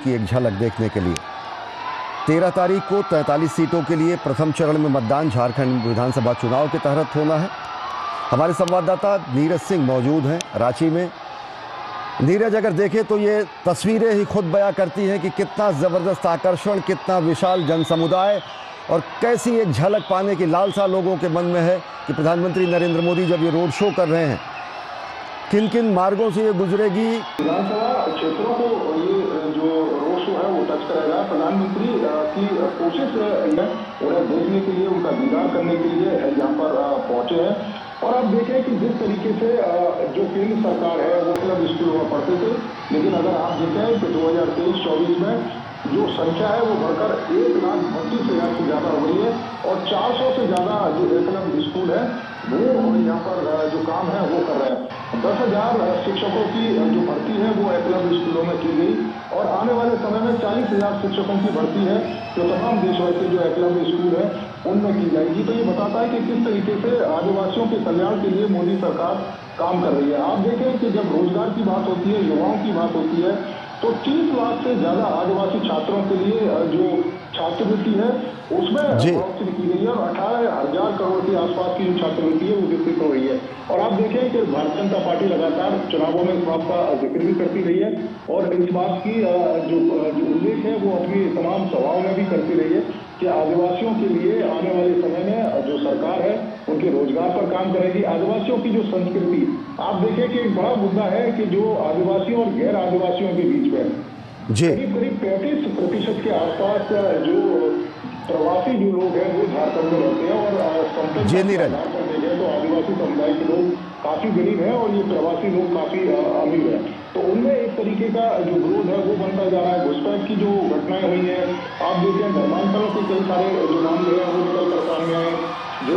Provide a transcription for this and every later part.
की एक झलक देखने के लिए। 13 तारीख को 43 सीटों के लिए प्रथम चरण में मतदान झारखंड विधानसभा चुनाव के तहत होना है। हमारे संवाददाता नीरज सिंह मौजूद हैं रांची में। नीरज, अगर देखें तो ये तस्वीरें ही खुद बयां करती हैं कि कितना ज़बरदस्त आकर्षण, कितना विशाल जनसमुदाय और कैसी एक झलक पाने की लालसा लोगों के मन में है कि प्रधानमंत्री नरेंद्र मोदी जब ये रोड शो कर रहे हैं, किन किन मार्गों से ये गुजरेगी। विधानसभा क्षेत्रों को ये जो रोड शो है वो टच करेगा। प्रधानमंत्री की कोशिश है उन्हें देखने के लिए, उनका दीदार करने के लिए यहाँ पर पहुंचे हैं। और आप देखें कि जिस तरीके से जो केंद्र सरकार है वो क्लब स्कूलों में पढ़ते थे, लेकिन अगर आप देखें कि 2023-24 में जो संख्या है वो बढ़कर 1,32,000 से ज़्यादा हो गई है और 400 से ज़्यादा जो एकलव्य स्कूल है वो यहाँ पर जो काम है वो कर रहे हैं। 10,000 शिक्षकों की जो भर्ती है वो एकलव्य स्कूलों में की गई और आने वाले समय में 40,000 शिक्षकों की भर्ती है जो तमाम देशभर के जो एकलव्य स्कूल है उनमें की जाएगी। तो ये बताता है कि किस तरीके से आदिवासियों के कल्याण के लिए मोदी सरकार काम कर रही है। आप देखें कि जब रोजगार की बात होती है, युवाओं की बात होती है, तो 30 लाख से ज्यादा आदिवासी छात्रों के लिए जो छात्रवृत्ति है उसमें बढ़ोतरी की गई है और 18,000 करोड़ के आसपास की जो छात्रवृत्ति है वो विकसित हो रही है। और आप देखें कि भारतीय जनता पार्टी लगातार चुनावों में इस बात का जिक्र भी करती रही है और इस बात की जो उल्लेख है वो अपनी तमाम सभाओं में भी करती रही है कि आदिवासियों के लिए आने वाले समय में जो सरकार है उनके रोजगार पर काम करेगी। आदिवासियों की जो संस्कृति, आप देखें कि एक बड़ा मुद्दा है कि जो आदिवासियों और गैर आदिवासियों के बीच में करीब 35% के आसपास जो प्रवासी जो लोग हैं वो झारखंड में रहते हैं और देखें तो आदिवासी समुदाय के लोग काफी गरीब हैं और ये प्रवासी लोग काफी अमीर हैं। तो उनमें एक तरीके का जो विरोध है वो बनता जा रहा है। घुसपैठ की जो घटनाएं हुई हैं, आप देखें धर्मांतरों के कई सारे जो नाम जो है वो निकल कर सामने आए, जो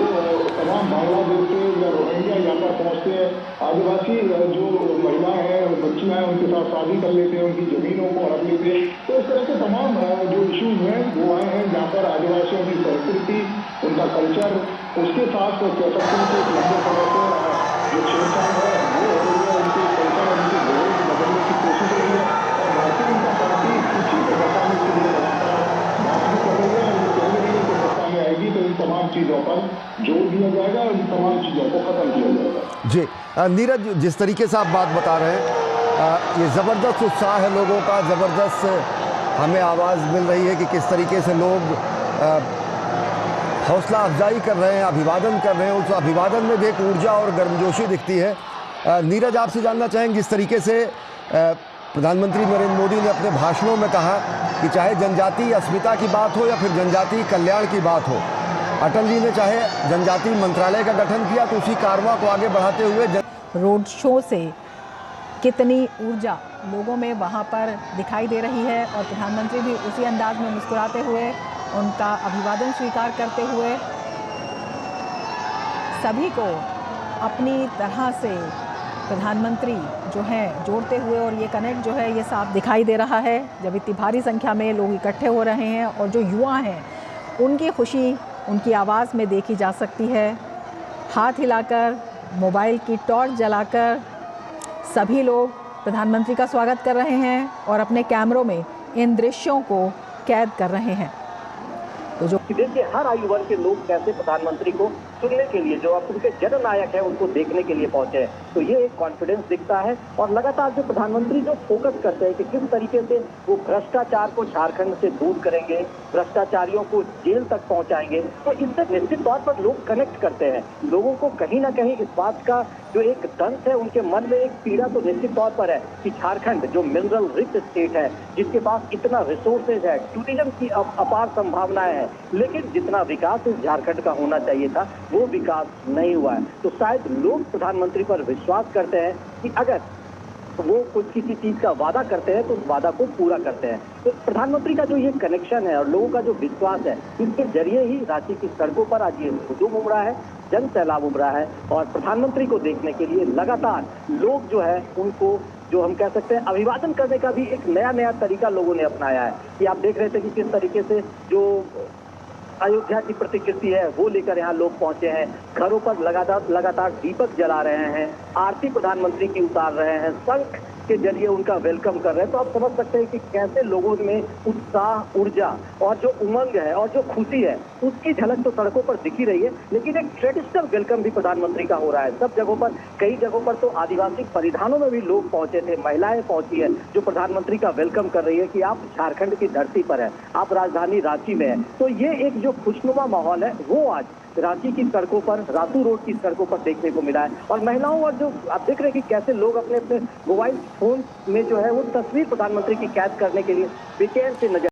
तमाम बांग्लादेश से या रोहिंग्या यहाँ पर पहुँचते हैं, आदिवासी जो महिलाएं हैं, बच्चियां हैं, उनके साथ शादी कर लेते हैं, उनकी जमीनों को हड़प लेते हैं। तो इस तरह के तमाम जो इश्यूज हैं वो आए हैं जहाँ पर आदिवासियों की संस्कृति, उनका कल्चर, उसके साथ कह सकते हैं कि लंबे समय से जो छेड़छाड़ है वो हो रही है, उनके कल्चर और उनके जरूर बदलने की कोशिश हो रही है और भारतीय जनता पार्टी इसी को बचाने के लिए लगातार बात भी कर रही है और ये कह रही है कि सत्ता में आएगी तो इन तमाम चीज़ों पर जोर दिया जाएगा और इन तमाम चीज़ों को खत्म किया जाएगा। जी नीरज, जिस तरीके से आप बात बता रहे हैं, ये ज़बरदस्त उत्साह है लोगों का, ज़बरदस्त हमें आवाज़ मिल रही है कि किस तरीके से लोग हौसला अफजाई कर रहे हैं, अभिवादन कर रहे हैं। उस अभिवादन में भी एक ऊर्जा और गर्मजोशी दिखती है। नीरज, आपसे जानना चाहेंगे, जिस तरीके से प्रधानमंत्री नरेंद्र मोदी ने अपने भाषणों में कहा कि चाहे जनजातीय अस्मिता की बात हो या फिर जनजातीय कल्याण की बात हो, अटल जी ने चाहे जनजातीय मंत्रालय का गठन किया तो उसी कारवां को आगे बढ़ाते हुए रोड शो से कितनी ऊर्जा लोगों में वहाँ पर दिखाई दे रही है और प्रधानमंत्री भी उसी अंदाज में मुस्कुराते हुए उनका अभिवादन स्वीकार करते हुए सभी को अपनी तरह से प्रधानमंत्री जो है जोड़ते हुए, और ये कनेक्ट जो है ये साफ दिखाई दे रहा है जब इतनी भारी संख्या में लोग इकट्ठे हो रहे हैं और जो युवा हैं उनकी खुशी उनकी आवाज़ में देखी जा सकती है। हाथ हिलाकर, मोबाइल की टॉर्च जलाकर सभी लोग प्रधानमंत्री का स्वागत कर रहे हैं और अपने कैमरों में इन दृश्यों को कैद कर रहे हैं। तो जो देखिए हर आयु वर्ग के लोग कैसे प्रधानमंत्री को सुनने के लिए, जो अब उनके जननायक है उनको देखने के लिए पहुंचे हैं, तो ये एक कॉन्फिडेंस दिखता है। और लगातार जो प्रधानमंत्री जो फोकस करते हैं कि किस तरीके से वो भ्रष्टाचार को झारखंड से दूर करेंगे, भ्रष्टाचारियों को जेल तक पहुंचाएंगे, तो इससे निश्चित तौर पर लोग कनेक्ट करते हैं। लोगों को कहीं ना कहीं इस बात का जो एक दंश है उनके मन में, एक पीड़ा तो निश्चित तौर पर है कि झारखंड जो मिनरल रिच स्टेट है, जिसके पास इतना रिसोर्सेज है, टूरिज्म की अपार संभावनाएं हैं, लेकिन जितना विकास इस झारखंड का होना चाहिए था वो विकास नहीं हुआ है। तो शायद लोग प्रधानमंत्री पर विश्वास करते हैं कि अगर वो कुछ किसी चीज का वादा करते हैं तो उस वादा को पूरा करते हैं। तो प्रधानमंत्री का जो ये कनेक्शन है और लोगों का जो विश्वास है, इसके जरिए ही रांची की सड़कों पर आज ये हुजूम उमड़ा है, जन सैलाब उमड़ा है और प्रधानमंत्री को देखने के लिए लगातार लोग जो है उनको, जो हम कह सकते हैं, अभिवादन करने का भी एक नया तरीका लोगों ने अपनाया है। कि आप देख रहे थे कि किस तरीके से जो अयोध्या की प्रतिकृति है वो लेकर यहाँ लोग पहुंचे हैं, घरों पर लगातार दीपक जला रहे हैं, आरती प्रधानमंत्री की उतार रहे हैं, शंख के जरिए उनका वेलकम कर रहे हैं। तो आप समझ सकते हैं कि कैसे लोगों में उत्साह, ऊर्जा और जो उमंग है और जो खुशी है उसकी झलक तो सड़कों पर दिखी रही है, लेकिन एक ट्रेडिशनल वेलकम भी प्रधानमंत्री का हो रहा है। सब जगहों पर, कई जगहों पर तो आदिवासी परिधानों में भी लोग पहुंचे थे, महिलाएं पहुंची है जो प्रधानमंत्री का वेलकम कर रही है कि आप झारखंड की धरती पर है, आप राजधानी रांची में है। तो ये एक जो खुशनुमा माहौल है वो आज रांची की सड़कों पर, रातू रोड की सड़कों पर देखने को मिला है। और महिलाओं और जो आप देख रहे हैं कि कैसे लोग अपने अपने मोबाइल फोन में जो है वो तस्वीर प्रधानमंत्री की कैद करने के लिए बेचैन से नजर